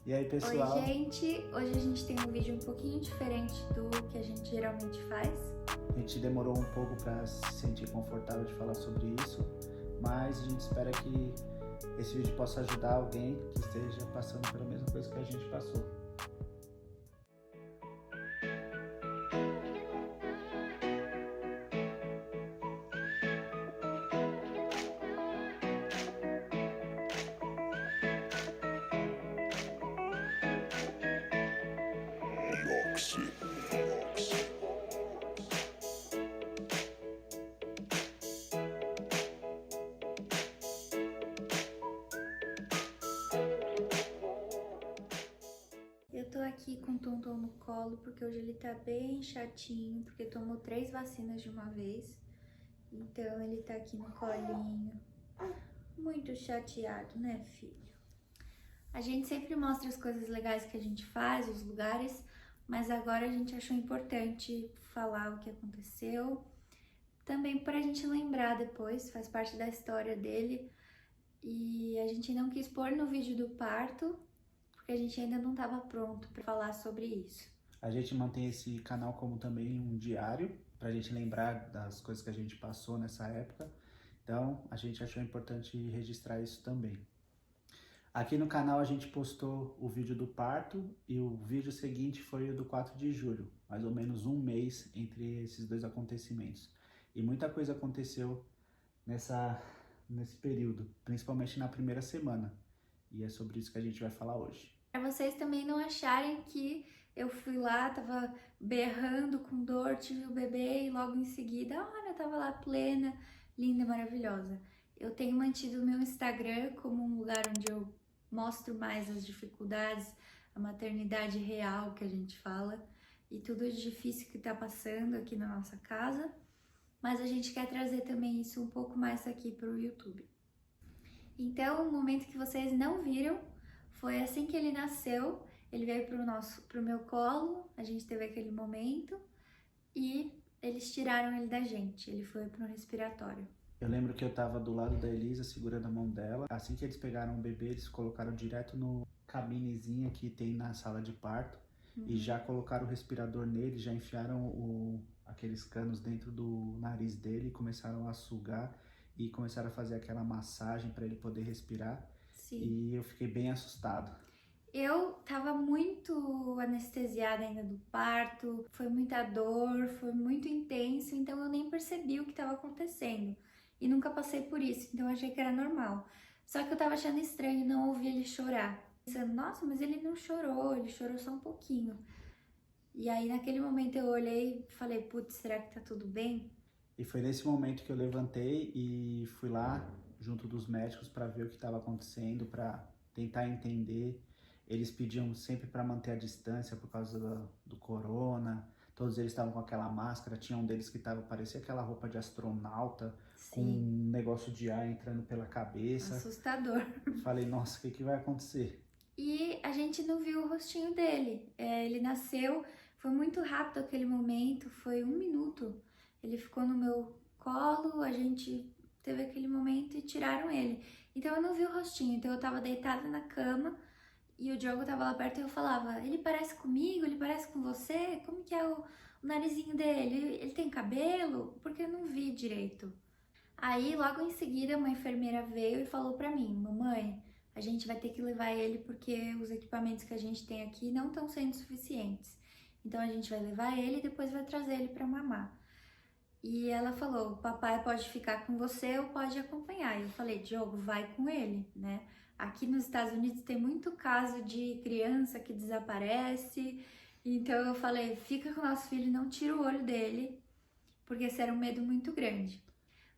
E aí, pessoal? Oi, gente! Hoje a gente tem um vídeo um pouquinho diferente do que a gente geralmente faz. A gente demorou um pouco para se sentir confortável de falar sobre isso, mas a gente espera que esse vídeo possa ajudar alguém que esteja passando pela mesma coisa que a gente passou. Eu tô aqui com o Tonton no colo porque hoje ele tá bem chatinho, porque tomou 3 vacinas de uma vez. Então ele tá aqui no colinho, muito chateado, né, filho? A gente sempre mostra as coisas legais que a gente faz, os lugares, mas agora a gente achou importante falar o que aconteceu. Também pra gente lembrar depois, faz parte da história dele. E a gente não quis pôr no vídeo do parto, porque a gente ainda não estava pronto para falar sobre isso. A gente mantém esse canal como também um diário, pra gente lembrar das coisas que a gente passou nessa época. Então, a gente achou importante registrar isso também. Aqui no canal a gente postou o vídeo do parto e o vídeo seguinte foi o do 4 de julho, mais ou menos um mês entre esses dois acontecimentos. E muita coisa aconteceu nesse período, principalmente na primeira semana. E é sobre isso que a gente vai falar hoje. Para vocês também não acharem que eu fui lá, tava berrando com dor, tive o bebê e logo em seguida, olha, eu tava lá plena, linda, maravilhosa. Eu tenho mantido o meu Instagram como um lugar onde eu mostro mais as dificuldades, a maternidade real que a gente fala e tudo de difícil que tá passando aqui na nossa casa. Mas a gente quer trazer também isso um pouco mais aqui para o YouTube. Então, o momento que vocês não viram foi assim que ele nasceu. Ele veio pro meu colo, a gente teve aquele momento e eles tiraram ele da gente. Ele foi pro respiratório. Eu lembro que eu tava do lado da Elisa, segurando a mão dela. Assim que eles pegaram o bebê, eles colocaram direto no cabinezinha que tem na sala de parto. E já colocaram o respirador nele, já enfiaram aqueles canos dentro do nariz dele, começaram a sugar e começaram a fazer aquela massagem para ele poder respirar. Sim. E eu fiquei bem assustado. Eu tava muito anestesiada ainda do parto, foi muita dor, foi muito intenso, então eu nem percebi o que estava acontecendo. E nunca passei por isso, então eu achei que era normal. Só que eu tava achando estranho não ouvir ele chorar. Pensando, nossa, mas ele não chorou, ele chorou só um pouquinho. E aí naquele momento eu olhei e falei, putz, será que tá tudo bem? E foi nesse momento que eu levantei e fui lá junto dos médicos para ver o que estava acontecendo, para tentar entender. Eles pediam sempre para manter a distância por causa do corona. Todos eles estavam com aquela máscara. Tinha um deles que parecia aquela roupa de astronauta, Sim. com um negócio de ar entrando pela cabeça. Assustador. Falei, nossa, o que vai acontecer? E a gente não viu o rostinho dele. Ele nasceu, foi muito rápido aquele momento, foi 1 minuto. Ele ficou no meu colo, a gente teve aquele momento e tiraram ele. Então eu não vi o rostinho, então eu tava deitada na cama e o Diogo tava lá perto e eu falava, ele parece comigo, ele parece com você? Como que é o narizinho dele? Ele tem cabelo? Porque eu não vi direito. Aí logo em seguida uma enfermeira veio e falou pra mim, mamãe, a gente vai ter que levar ele porque os equipamentos que a gente tem aqui não estão sendo suficientes. Então a gente vai levar ele e depois vai trazer ele pra mamar. E ela falou, papai pode ficar com você ou pode acompanhar. E eu falei, Diogo, vai com ele, né? Aqui nos Estados Unidos tem muito caso de criança que desaparece. Então eu falei, fica com o nosso filho, não tira o olho dele, porque esse era um medo muito grande.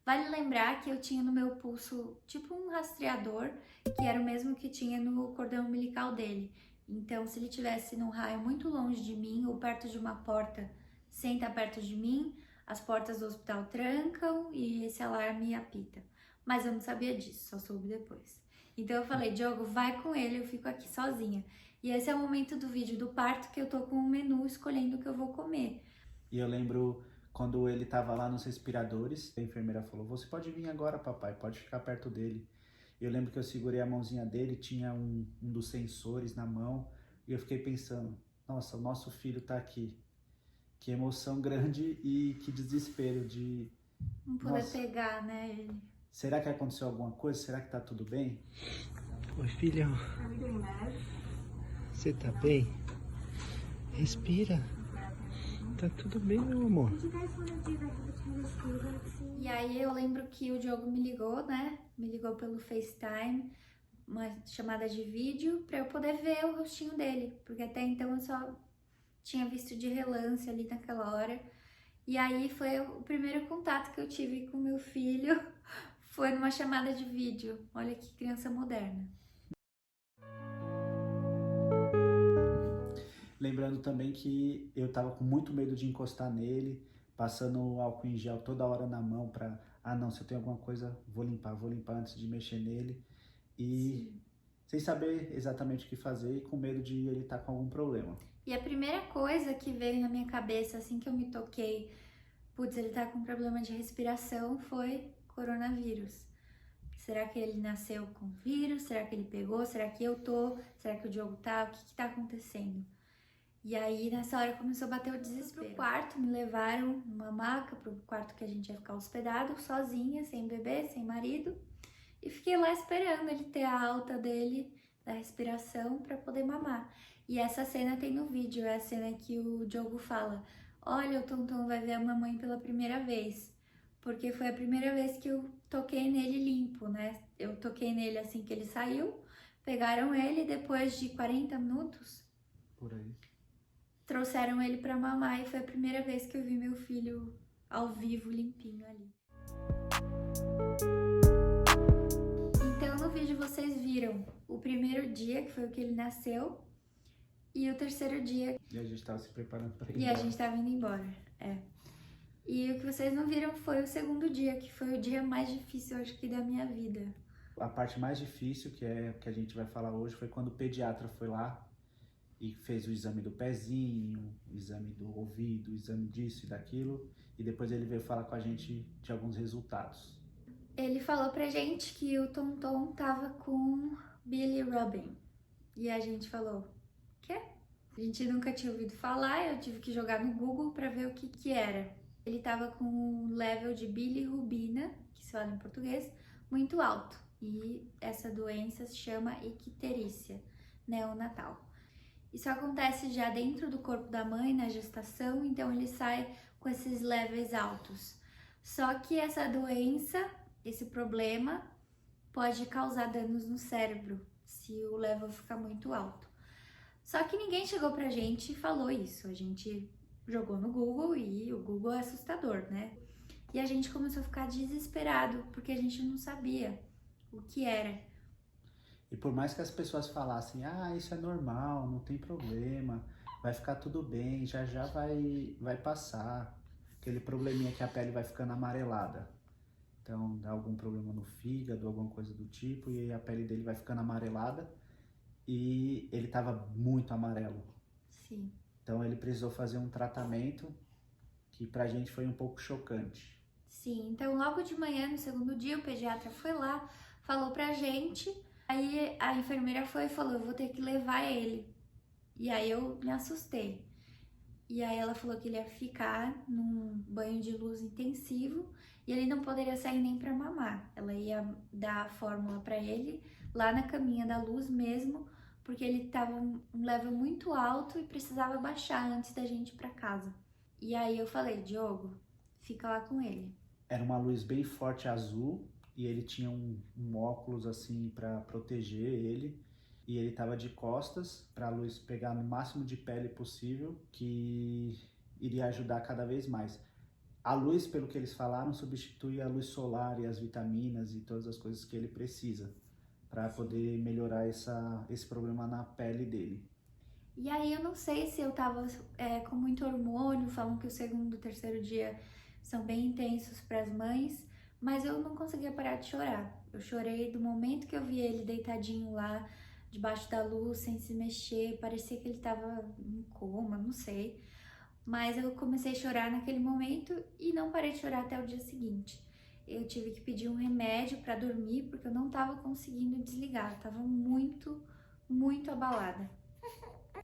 Vale lembrar que eu tinha no meu pulso tipo um rastreador, que era o mesmo que tinha no cordão umbilical dele. Então, se ele estivesse num raio muito longe de mim ou perto de uma porta sem estar perto de mim, as portas do hospital trancam e esse alarme apita. Mas eu não sabia disso, só soube depois. Então eu falei, Diogo, vai com ele, eu fico aqui sozinha. E esse é o momento do vídeo do parto que eu tô com o menu escolhendo o que eu vou comer. E eu lembro quando ele tava lá nos respiradores, a enfermeira falou, você pode vir agora, papai, pode ficar perto dele. Eu lembro que eu segurei a mãozinha dele, tinha um dos sensores na mão, e eu fiquei pensando, nossa, o nosso filho tá aqui. Que emoção grande e que desespero de, Não poder nossa, pegar, né, ele. será que aconteceu alguma coisa? Será que tá tudo bem? Oi, filhão. Você tá bem? Respira. Tá tudo bem, meu amor. E aí eu lembro que o Diogo me ligou, né? Me ligou pelo FaceTime, uma chamada de vídeo, pra eu poder ver o rostinho dele, porque até então eu só tinha visto de relance ali naquela hora. E aí foi o primeiro contato que eu tive com meu filho, foi numa chamada de vídeo. Olha que criança moderna. Lembrando também que eu tava com muito medo de encostar nele, passando álcool em gel toda hora na mão pra, ah não, se eu tenho alguma coisa, vou limpar antes de mexer nele. E Sim. sem saber exatamente o que fazer e com medo de ele estar com algum problema. E a primeira coisa que veio na minha cabeça assim que eu me toquei, putz, ele tá com problema de respiração, foi coronavírus. Será que ele nasceu com vírus? Será que ele pegou? Será que eu tô? Será que o Diogo tá? O que tá acontecendo? E aí, nessa hora, começou a bater o desespero. Pro quarto, me levaram numa maca pro quarto que a gente ia ficar hospedado, sozinha, sem bebê, sem marido. E fiquei lá esperando ele ter a alta dele, da respiração, pra poder mamar. E essa cena tem no vídeo, é a cena que o Diogo fala: olha, o Tonton vai ver a mamãe pela primeira vez. Porque foi a primeira vez que eu toquei nele limpo, né? Eu toquei nele assim que ele saiu, pegaram ele depois de 40 minutos, Por aí. trouxeram ele pra mamar e foi a primeira vez que eu vi meu filho ao vivo, limpinho ali. Então no vídeo vocês viram o primeiro dia, que foi o que ele nasceu, e o terceiro dia. E a gente tava se preparando para ir E a embora. gente tava indo embora, é. E o que vocês não viram foi o segundo dia, que foi o dia mais difícil, acho que, da minha vida. A parte mais difícil, que é que a gente vai falar hoje, foi quando o pediatra foi lá e fez o exame do pezinho, o exame do ouvido, o exame disso e daquilo, e depois ele veio falar com a gente de alguns resultados. Ele falou pra gente que o Tonton tava com bilirubin. E a gente falou, quê? A gente nunca tinha ouvido falar, eu tive que jogar no Google pra ver o que que era. Ele tava com um level de bilirrubina, que se fala em português, muito alto. E essa doença se chama icterícia neonatal. Isso acontece já dentro do corpo da mãe, na gestação, então ele sai com esses levels altos. Só que essa doença, esse problema, pode causar danos no cérebro, se o level ficar muito alto. Só que ninguém chegou pra gente e falou isso. A gente jogou no Google e o Google é assustador, né? E a gente começou a ficar desesperado, porque a gente não sabia o que era. E por mais que as pessoas falassem, ah, isso é normal, não tem problema, vai ficar tudo bem, já já vai passar. Aquele probleminha que a pele vai ficando amarelada. Então dá algum problema no fígado, alguma coisa do tipo, e aí a pele dele vai ficando amarelada e ele tava muito amarelo. Sim. Então ele precisou fazer um tratamento que pra gente foi um pouco chocante. Sim, então logo de manhã, no segundo dia, o pediatra foi lá, falou pra gente. Aí a enfermeira foi e falou, eu vou ter que levar ele. E aí eu me assustei. E aí ela falou que ele ia ficar num banho de luz intensivo e ele não poderia sair nem pra mamar. Ela ia dar a fórmula pra ele lá na caminha da luz mesmo, porque ele tava um level muito alto e precisava baixar antes da gente ir pra casa. E aí eu falei, Diogo, fica lá com ele. Era uma luz bem forte azul e ele tinha um óculos assim para proteger ele. E ele tava de costas para a luz pegar no máximo de pele possível, que iria ajudar cada vez mais. A luz, pelo que eles falaram, substitui a luz solar e as vitaminas e todas as coisas que ele precisa para poder melhorar esse problema na pele dele. E aí eu não sei se eu tava com muito hormônio, falam que o segundo e o terceiro dia são bem intensos para as mães, mas eu não conseguia parar de chorar. Eu chorei do momento que eu vi ele deitadinho lá, debaixo da luz, sem se mexer, parecia que ele tava em coma, não sei. Mas eu comecei a chorar naquele momento e não parei de chorar até o dia seguinte. eu tive que pedir um remédio para dormir porque eu não estava conseguindo desligar, eu tava muito, muito abalada.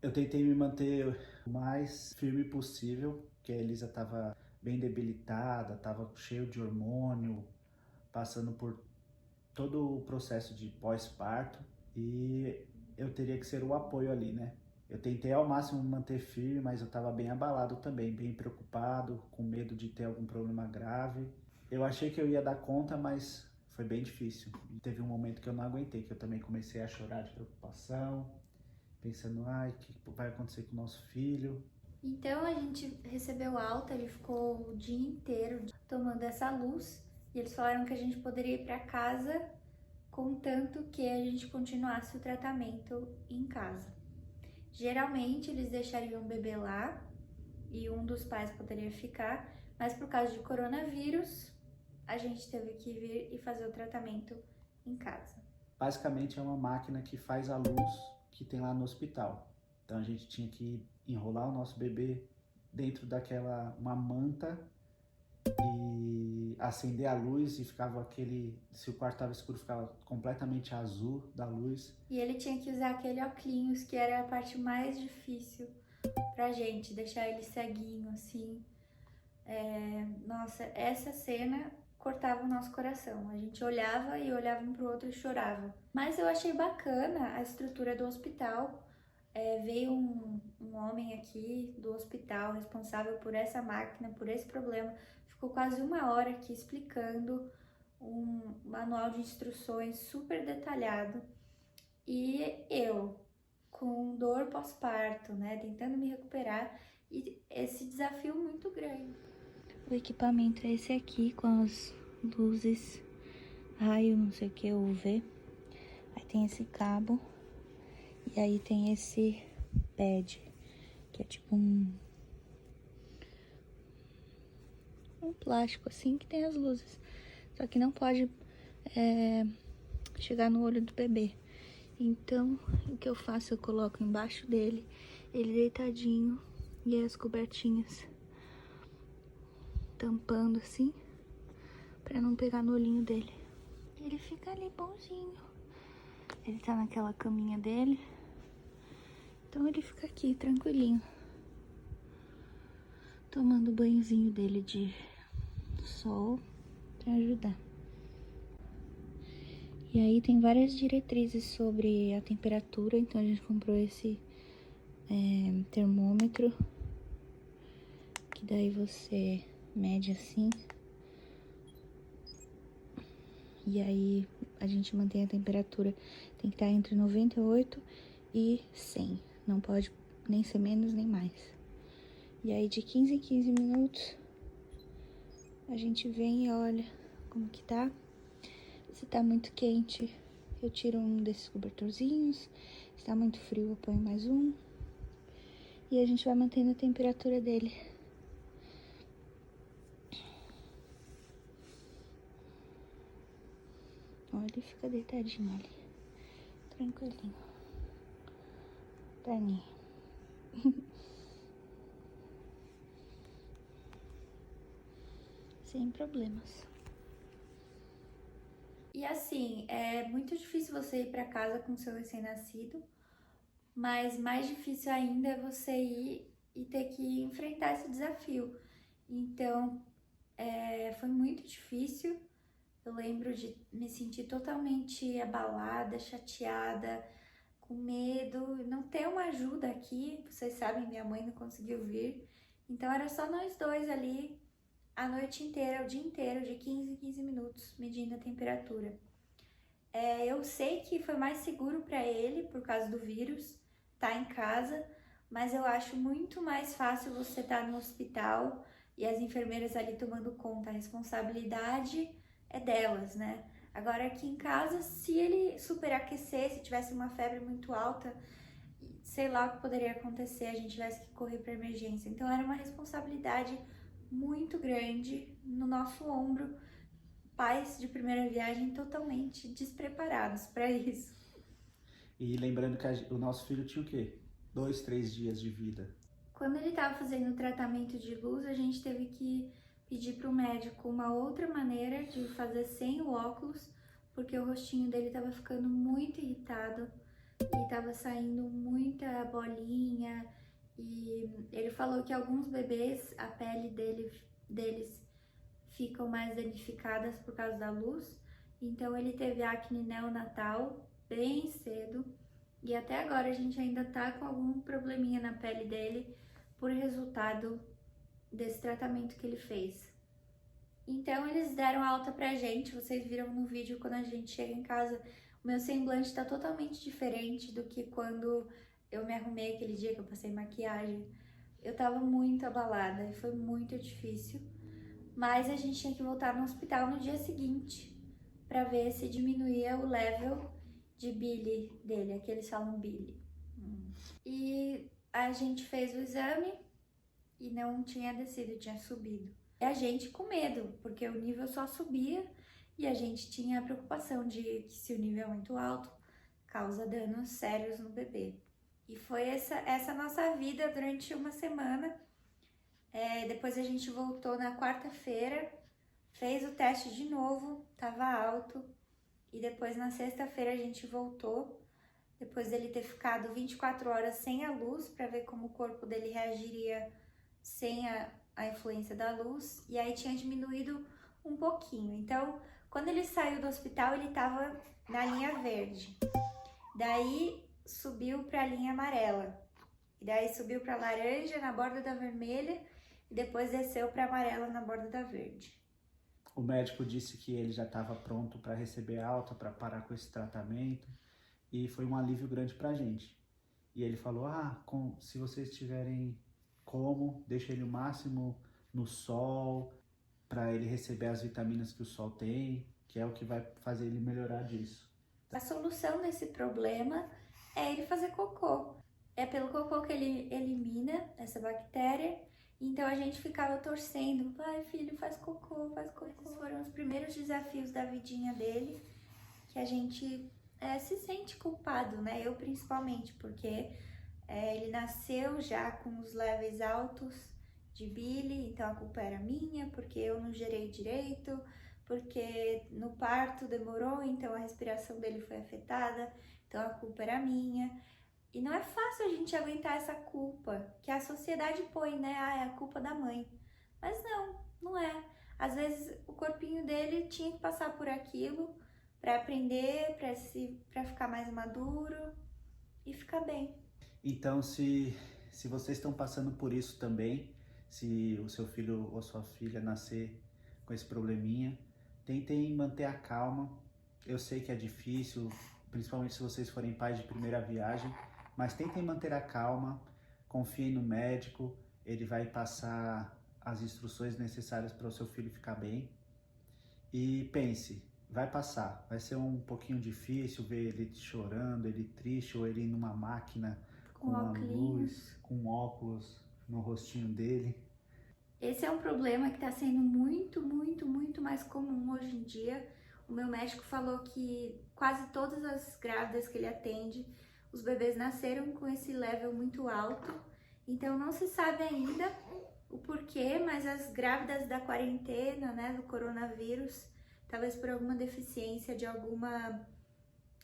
Eu tentei me manter o mais firme possível, porque a Elisa estava bem debilitada, estava cheio de hormônio, passando por todo o processo de pós-parto e eu teria que ser o apoio ali, né? Eu tentei ao máximo me manter firme, mas eu estava bem abalado também, bem preocupado, com medo de ter algum problema grave. Eu achei que eu ia dar conta, mas foi bem difícil. E teve um momento que eu não aguentei, que eu também comecei a chorar de preocupação, pensando, ai, o que vai acontecer com o nosso filho? Então a gente recebeu alta, ele ficou o dia inteiro tomando essa luz e eles falaram que a gente poderia ir para casa contanto que a gente continuasse o tratamento em casa. Geralmente eles deixariam o bebê lá e um dos pais poderia ficar, mas por causa de coronavírus a gente teve que vir e fazer o tratamento em casa. Basicamente é uma máquina que faz a luz que tem lá no hospital. Então a gente tinha que enrolar o nosso bebê dentro uma manta e acender a luz e ficava se o quarto estava escuro, ficava completamente azul da luz. E ele tinha que usar aquele óculos que era a parte mais difícil pra gente, deixar ele ceguinho assim. Nossa, essa cena cortava o nosso coração. A gente olhava e olhava um pro outro e chorava. Mas eu achei bacana a estrutura do hospital. Veio um homem aqui do hospital responsável por essa máquina, por esse problema. Ficou quase 1 hora aqui explicando um manual de instruções super detalhado. E eu, com dor pós-parto, né, tentando me recuperar, e esse desafio muito grande. O equipamento é esse aqui, com as luzes, raio, não sei o que, UV. Aí tem esse cabo, e aí tem esse pad, que é tipo um plástico assim, que tem as luzes. Só que não pode chegar no olho do bebê. Então, o que eu faço? Eu coloco embaixo dele, ele deitadinho, e as cobertinhas tampando assim, pra não pegar no olhinho dele. Ele fica ali bonzinho. Ele tá naquela caminha dele. Então ele fica aqui, tranquilinho. Tomando o banhozinho dele de sol pra ajudar. E aí tem várias diretrizes sobre a temperatura, então a gente comprou esse termômetro, que daí você mede assim, e aí a gente mantém a temperatura, tem que estar entre 98 e 100, não pode nem ser menos nem mais. E aí de 15 em 15 minutos a gente vem e olha como que tá. Se tá muito quente, eu tiro um desses cobertorzinhos. Se tá muito frio, eu ponho mais um. E a gente vai mantendo a temperatura dele. Olha, ele fica deitadinho ali, tranquilinho. Perninha. Sem problemas. E assim, é muito difícil você ir para casa com seu recém-nascido, mas mais difícil ainda é você ir e ter que enfrentar esse desafio. Então, foi muito difícil. Eu lembro de me sentir totalmente abalada, chateada, com medo, não ter uma ajuda aqui. Vocês sabem, minha mãe não conseguiu vir, então era só nós dois ali a noite inteira, o dia inteiro, de 15 em 15 minutos, medindo a temperatura. Eu sei que foi mais seguro para ele, por causa do vírus, tá em casa, mas eu acho muito mais fácil você estar no hospital e as enfermeiras ali tomando conta. A responsabilidade é delas, né? Agora aqui em casa, se ele superaquecer, se tivesse uma febre muito alta, sei lá o que poderia acontecer, a gente tivesse que correr para emergência. Então era uma responsabilidade muito grande no nosso ombro, pais de primeira viagem totalmente despreparados para isso. E lembrando que o nosso filho tinha o quê? 2, 3 dias de vida. Quando ele estava fazendo o tratamento de luz, a gente teve que pedi para o médico uma outra maneira de fazer sem o óculos, porque o rostinho dele estava ficando muito irritado e estava saindo muita bolinha. E ele falou que alguns bebês, a pele deles ficam mais danificadas por causa da luz. Então ele teve acne neonatal bem cedo e até agora a gente ainda tá com algum probleminha na pele dele por resultado desse tratamento que ele fez. Então eles deram alta pra gente, vocês viram no vídeo quando a gente chega em casa, o meu semblante tá totalmente diferente do que quando eu me arrumei aquele dia que eu passei maquiagem. Eu tava muito abalada e foi muito difícil, mas a gente tinha que voltar no hospital no dia seguinte pra ver se diminuía o level de bile dele, aqui eles falam bile. E a gente fez o exame e não tinha descido, tinha subido. E a gente com medo, porque o nível só subia e a gente tinha a preocupação de que se o nível é muito alto, causa danos sérios no bebê. E foi essa nossa vida durante uma semana. Depois a gente voltou na quarta-feira, fez o teste de novo, tava alto. E depois na sexta-feira a gente voltou, depois dele ter ficado 24 horas sem a luz, para ver como o corpo dele reagiria sem a influência da luz. E aí tinha diminuído um pouquinho. Então, quando ele saiu do hospital, ele tava na linha verde. Daí subiu para a linha amarela. E daí subiu para laranja na borda da vermelha e depois desceu para amarela na borda da verde. O médico disse que ele já estava pronto para receber alta, para parar com esse tratamento, e foi um alívio grande para a gente. E ele falou, se vocês tiverem como, deixa ele o máximo no sol, para ele receber as vitaminas que o sol tem, que é o que vai fazer ele melhorar disso. A solução desse problema é ele fazer cocô. É pelo cocô que ele elimina essa bactéria. Então a gente ficava torcendo, vai filho, faz cocô, faz cocô. Esses foram os primeiros desafios da vidinha dele, que a gente se sente culpado, né? Eu principalmente, porque ele nasceu já com os levels altos de bile, então a culpa era minha, porque eu não gerei direito, porque no parto demorou, então a respiração dele foi afetada, então a culpa era minha. E não é fácil a gente aguentar essa culpa, que a sociedade põe, né? É a culpa da mãe. Mas não é. Às vezes o corpinho dele tinha que passar por aquilo para aprender, para ficar mais maduro e ficar bem. Então, se vocês estão passando por isso também, se o seu filho ou sua filha nascer com esse probleminha, tentem manter a calma. Eu sei que é difícil, principalmente se vocês forem pais de primeira viagem, mas tentem manter a calma, confiem no médico, ele vai passar as instruções necessárias para o seu filho ficar bem. E pense, vai passar, vai ser um pouquinho difícil ver ele chorando, ele triste, ou ele numa máquina com uma luz, com óculos no rostinho dele. Esse é um problema que está sendo muito mais comum hoje em dia. O meu médico falou que quase todas as grávidas que ele atende, os bebês nasceram com esse level muito alto, então não se sabe ainda o porquê, mas as grávidas da quarentena, né, do coronavírus, talvez por alguma deficiência de alguma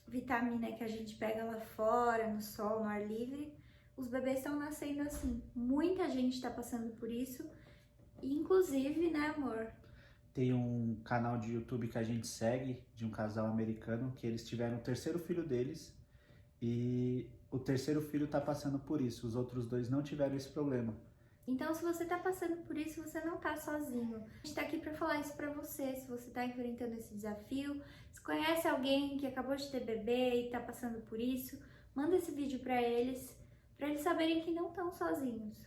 vitamina que a gente pega lá fora, no sol, no ar livre, os bebês estão nascendo assim. Muita gente está passando por isso, inclusive, né, amor? Tem um canal de YouTube que a gente segue, de um casal americano, que eles tiveram o terceiro filho deles, e o terceiro filho tá passando por isso, os outros dois não tiveram esse problema. Então, se você tá passando por isso, você não tá sozinho. A gente tá aqui pra falar isso pra você, se você tá enfrentando esse desafio, se conhece alguém que acabou de ter bebê e tá passando por isso, manda esse vídeo pra eles saberem que não estão sozinhos.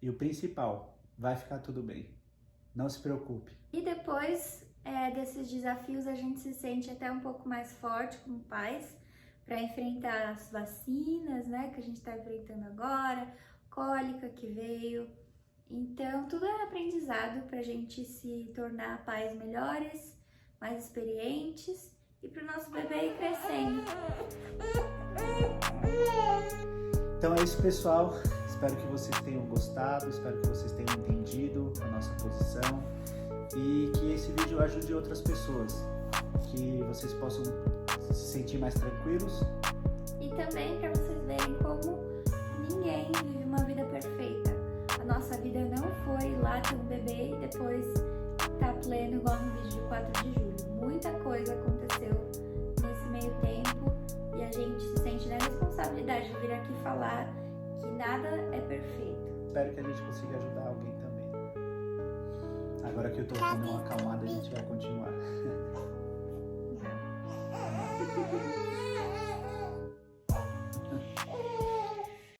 E o principal, vai ficar tudo bem, não se preocupe. E depois desses desafios, a gente se sente até um pouco mais forte como pais, para enfrentar as vacinas, né, que a gente está enfrentando agora, cólica que veio. Então, tudo é aprendizado para a gente se tornar pais melhores, mais experientes e para o nosso bebê ir crescendo. Então é isso, pessoal. Espero que vocês tenham gostado, espero que vocês tenham entendido a nossa posição e que esse vídeo ajude outras pessoas, que vocês possam se sentir mais tranquilos. E também para vocês verem como ninguém vive uma vida perfeita. A nossa vida não foi ir lá ter um bebê e depois tá pleno igual no vídeo de 4 de julho. Muita coisa aconteceu nesse meio tempo e a gente se sente na responsabilidade de vir aqui falar que nada é perfeito. Espero que a gente consiga ajudar alguém também. Agora que eu tô dando uma acalmada, a gente vai